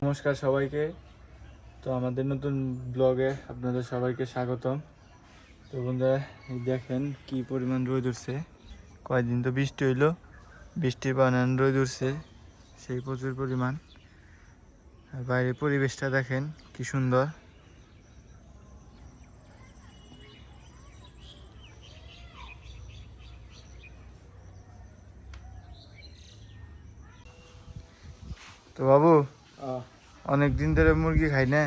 নমস্কার সবাইকে। তো আমাদের নতুন ব্লগে আপনাদের সবাইকে স্বাগতম। তো বন্ধুরা, এই দেখেন কি পরিমাণ রোদ উঠছে। কয়েকদিন তো বৃষ্টি হইলো, বৃষ্টির বানান রোদ উঠছে সেই প্রচুর পরিমাণ। আর বাইরের পরিবেশটা দেখেন কি সুন্দর। তো বাবু, অনেক দিন ধরে মুরগি খাই না।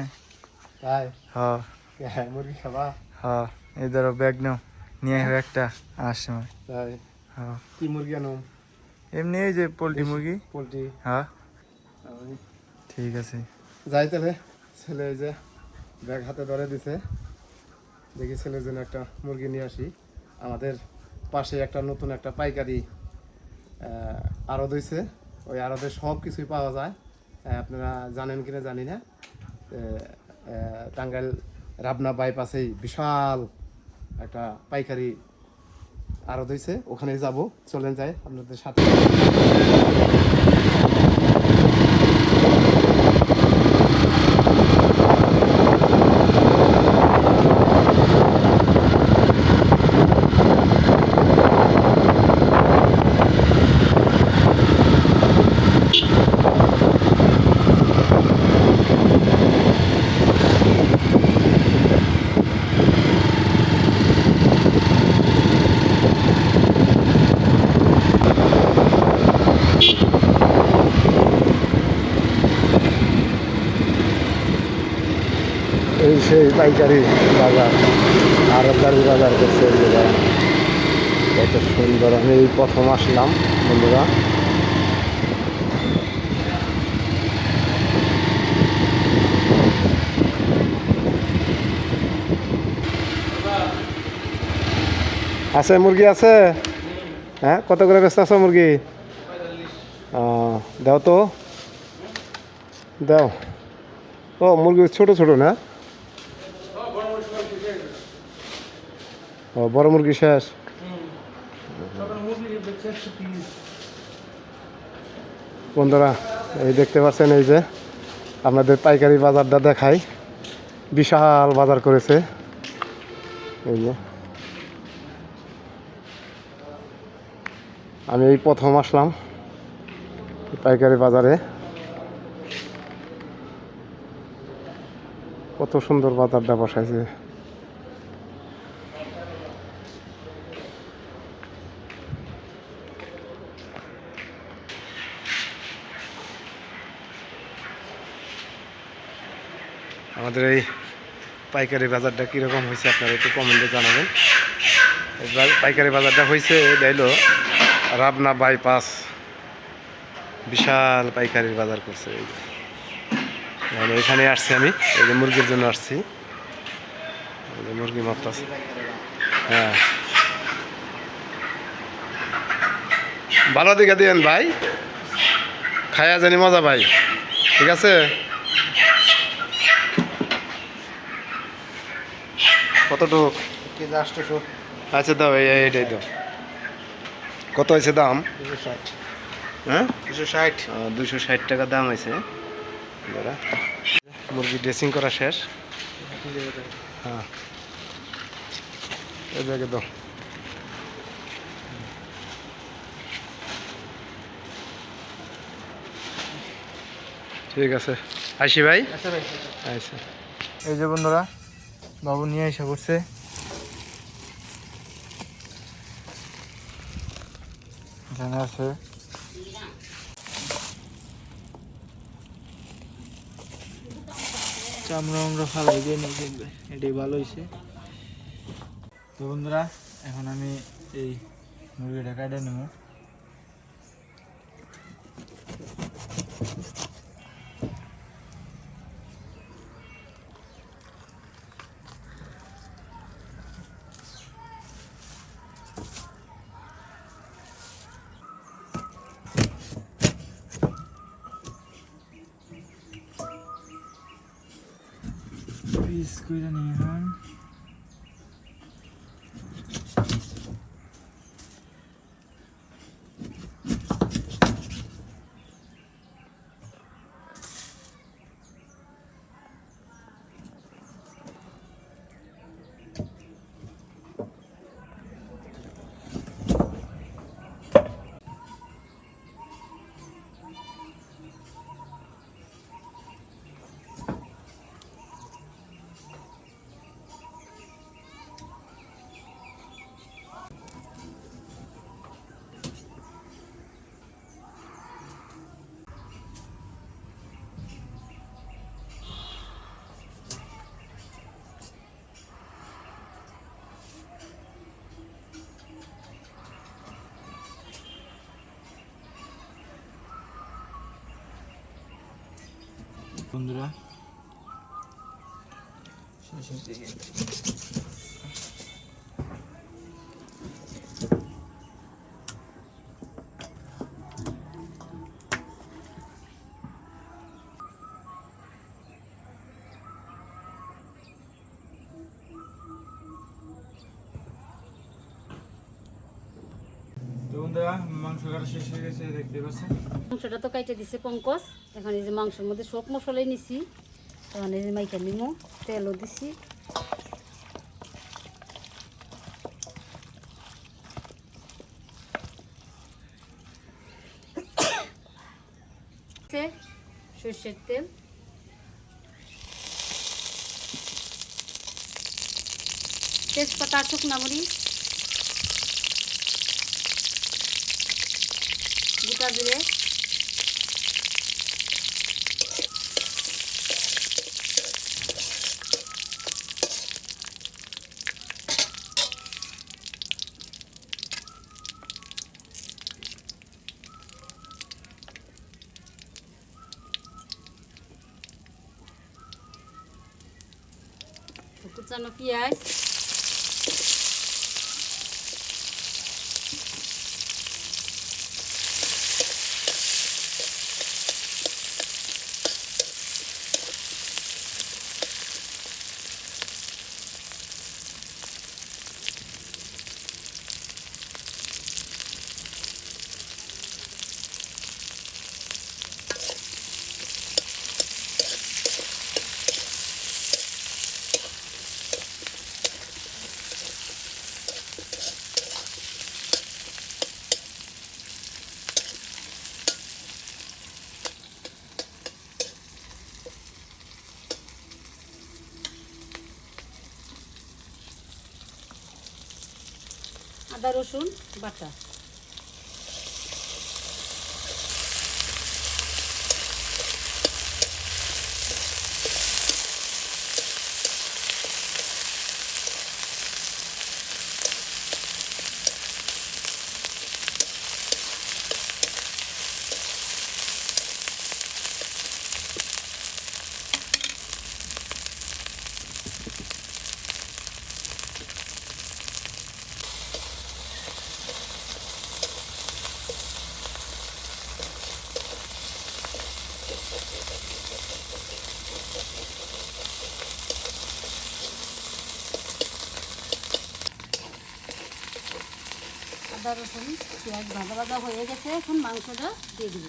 তাই হ্যাঁ মুরগি খাবা? হ্যাঁ, এই ধরো ব্যাগ নাও, নিয়ে আসবে একটা আসার সময়। তাই হ্যাঁ, কি মুরগি আনো? এমনি এই যে পোলট্রি মুরগি। পোলট্রি? হ্যাঁ ঠিক আছে। যাই তাহলে, ছেলে এই যে ব্যাগ হাতে ধরে দিছে, দেখি ছেলের জন্য একটা মুরগি নিয়ে আসি। আমাদের পাশে একটা নতুন একটা পাইকারি আড়ত হয়েছে, ওই আড়তে সব কিছুই পাওয়া যায়। আপনারা জানেন কিনা জানি না, টাঙ্গাইল রাবনা বাইপাসেই বিশাল একটা পাইকারি আড়ত হয়েছে, ওখানে যাব, চলেন যাই আপনাদের সাথে। এই সেই পাইকারি বাজার, আড়তদারি বাজার করছে বন্ধুরা, কত সুন্দর। আমি এই প্রথম আসলাম বন্ধুরা। আছে মুরগি আছে? হ্যাঁ, কত করে ব্যস্ত আছে মুরগি? দাও তো, দাও। ও মুরগি ছোট ছোট না? ও বড় মুরগি শেষ। বন্ধুরা, এই দেখতে পাচ্ছেন, এই যে আপনাদের পাইকারি বাজারটা দেখাই, বিশাল বাজার করেছে। এই যে আমি এই প্রথম আসলাম পাইকারি বাজারে। কত সুন্দর বাজারটা বসাইছে। আমাদের এই পাইকারি বাজারটা কীরকম হয়েছে আপনারা একটু কমেন্টে জানাবেন। পাইকারি বাজারটা হয়েছে এটা হলো রাবনা বাইপাস, বিশাল পাইকারি বাজার করছে। এখানে আসছি আমি, এই যে মুরগির জন্য আসছি, মুরগি মাত্র আছে। হ্যাঁ, ভালো দিকে দিয়েন ভাই, খায়া জানি মজা ভাই, ঠিক আছে? কতটুক? আচ্ছা দাও, এইটাই দাও। কত হয়েছে দাম? 260। হ্যাঁ 260, 260 টাকা দাম হয়েছে। দাদা, মুরগি ড্রেসিং করা শেষ। হ্যাঁ, এই ব্যাগে দাও। ঠিক আছে, আসি ভাই। আচ্ছা, এই যে বন্ধুরা, বাবু নিয়ে এসে করছে। এখানে আছে চামড়া ফালাই দিয়ে নিয়ে কিনবে, এটাই ভালো হয়েছে। তো বন্ধুরা, এখন আমি এই মুরগিটা কাটে নেব। পিস করে নিয়ে এখন বন্ধুরা শেষের দিকে তো বন্ধুরা মাংস কাটা শেষ হয়ে গেছে দেখতে পাচ্ছেন। মাংসটা তো কাইটে দিছে পঙ্কজ। এখন এই যে মাংসের মধ্যে সব মশলাই নিছি, এখন এই যে মাইকা নিমো, তেলও দিছি। সর্ষের তেল, তেজপাতা, শুকনা মরিচ, গোটা জিরে, কুচানো পেঁয়াজ, আদা রসুন বাটা। আদা রসুন পেঁয়াজ ভাজা ভাজা হয়ে গেছে, এখন মাংসটা দিয়ে দিব।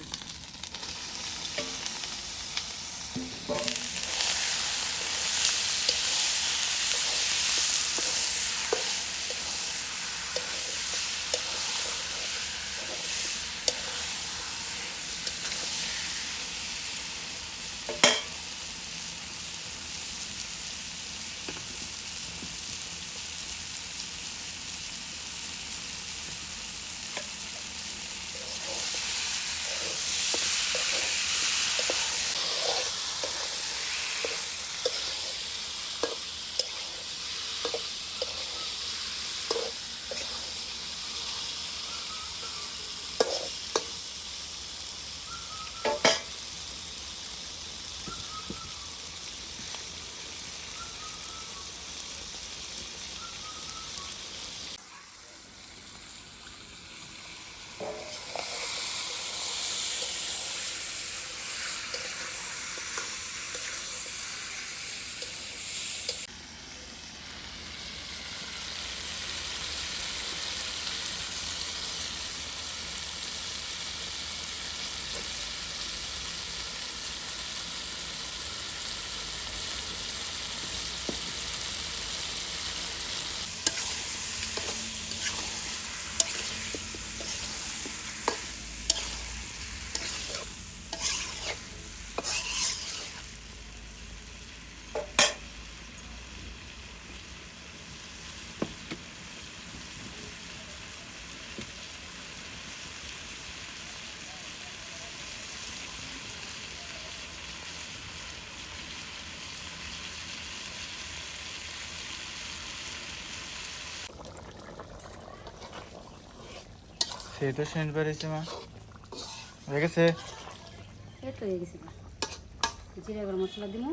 সেই তো সেন্ট বেরিয়েছে মা, হয়ে গেছে। এই তো হয়ে গেছে। জিরা গরম মশলা দিব।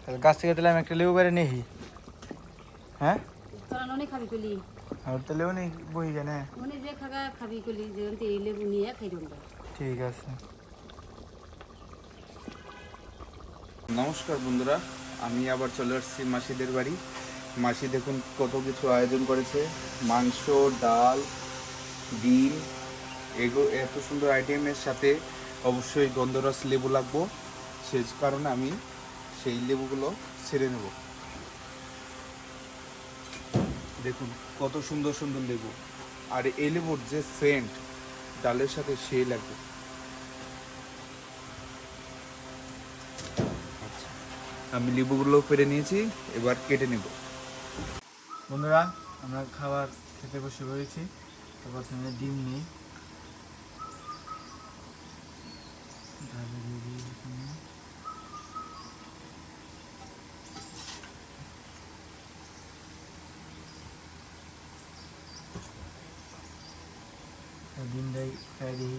তাহলে গাছ থেকে দিলাম একটা লেবু বেড়ে নেই, হ্যাঁ তোরা অনেক খাবি কলি, আর তো লেবু নেই বই কেন। মনে যে খাগা খাবি কলি যে এই লেবু নিয়ে খাই দেবো। ঠিক আছে। নমস্কার বন্ধুরা, আমি আবার চলে আসছি মাসিদের বাড়ি। মাসি দেখুন কত কিছু আয়োজন করেছে, মাংস, ডাল, ডিম, এত সুন্দর আইটেমের সাথে অবশ্যই গন্ধরস লেবু লাগবো। সে কারণে আমি সেই লেবুগুলো ছেড়ে নেব। দেখুন কত সুন্দর সুন্দর লেবু, আর এই লেবুর যে সেন্ট ডালের সাথে সেই লাগবে। আমি লেবুগুলো পেরে নিয়েছি, এবার কেটে নেব। বন্ধুরা আমরা খাবার খেতে বসে পড়েছি। তো প্রথমে ডিম নিই, ডালে দিয়ে দিই এখানে। ডিমটাই খাই দিই।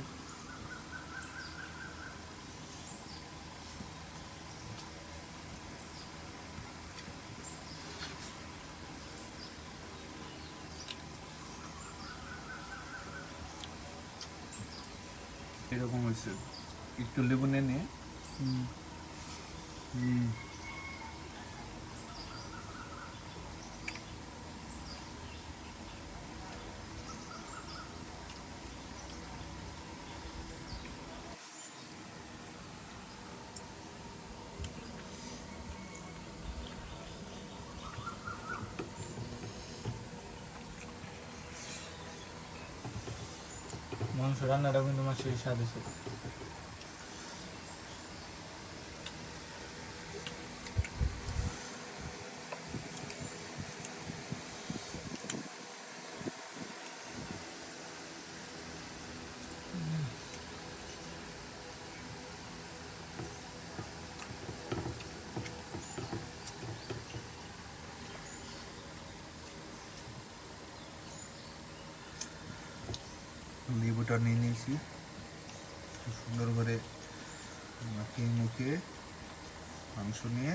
এরকম হয়েছে, একটু লেবু নিয়ে হুম, মাংস রান্নাটা কিন্তু মাছের স্বাদ আছে। লেবুটা নিয়ে নিয়েছি, সুন্দর করে মাখিয়ে মুখিয়ে মাংস নিয়ে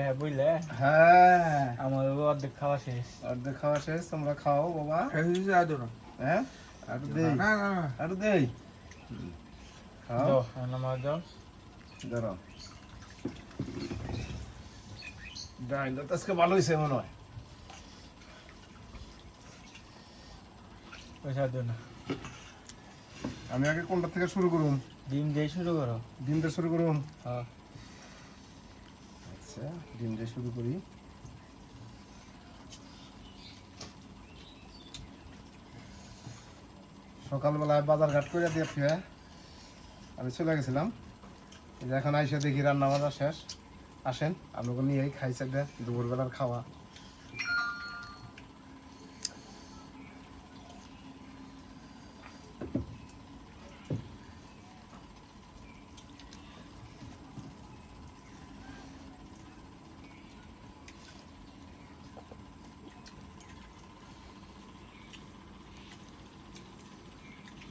হ্যাঁ বুঝলে, হ্যাঁ, আমার অর্ধেক খাওয়া শেষ। অর্ধেক খাওয়া শেষ, তোমরা খাও বাবা। হ্যাঁ, আরো দেই, আরো দেই, খাও, দাও আমার দাও। ধরো। ডাইলটা তো আজকে ভালো হয়েছে মনে হয়। পয়সা দিও না, আমি আগে কোনটা থেকে শুরু করুম? ডিম দিয়ে শুরু করো। ডিম দিয়ে শুরু করুম? হ্যাঁ আচ্ছা, ডিম দিয়ে শুরু করি। সকালবেলায় বাজার ঘাট করে দিয়েছি, আমি চলে গেছিলাম। এই যে এখন আইসা দেখি রান্না বান্না শেষ। আসেন, আপনাকে নিয়েই খাইছে দুপুরবেলার খাওয়া।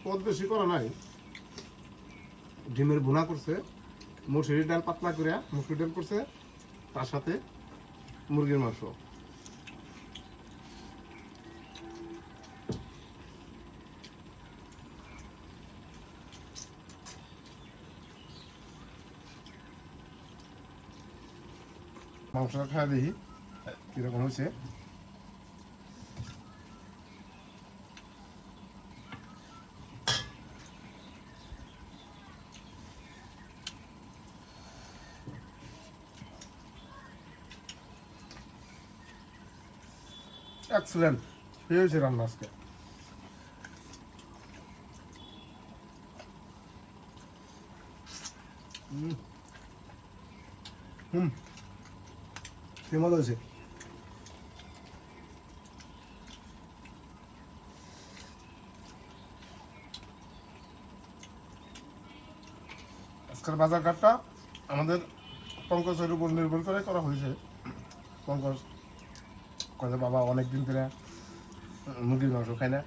পদ বেশি করা নাই, ডিমের ভুনা করছে, মুসুরির ডাল পাতলা করে মুসুরি ডাল করছে, তার সাথে মুরগির মাংস। মাংসটা খাওয়া দেখি কিরকম হয়েছে। এক্সেলেন্ট হয়েছে রান্না আজকে। হুম, কি মজা হয়েছে। আজকের বাজার ঘাটটা আমাদের পঙ্কজের উপর নির্ভর করে করা হয়েছে। পঙ্কজ কয়ে বাবা অনেক দিন ধরে মুরগির মাংস খাই না,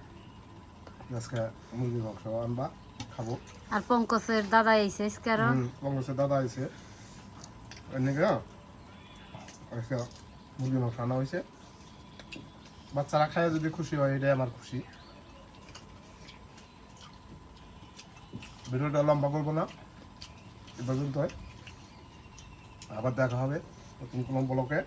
আজকে মুরগির মাংস আনবা খাবো। আর পঙ্কজের দাদা আইছে আজকে আরো। পঙ্কজের দাদা আইছে এদিকে আজকে মুরগির মাংস আনা হয়েছে। বাচ্চারা খায় যদি খুশি হয় এটাই আমার খুশি। ভিডিওটা লম্বা করবো না, এ পর্যন্ত আবার দেখা হবে নতুন কোনো ব্লগে।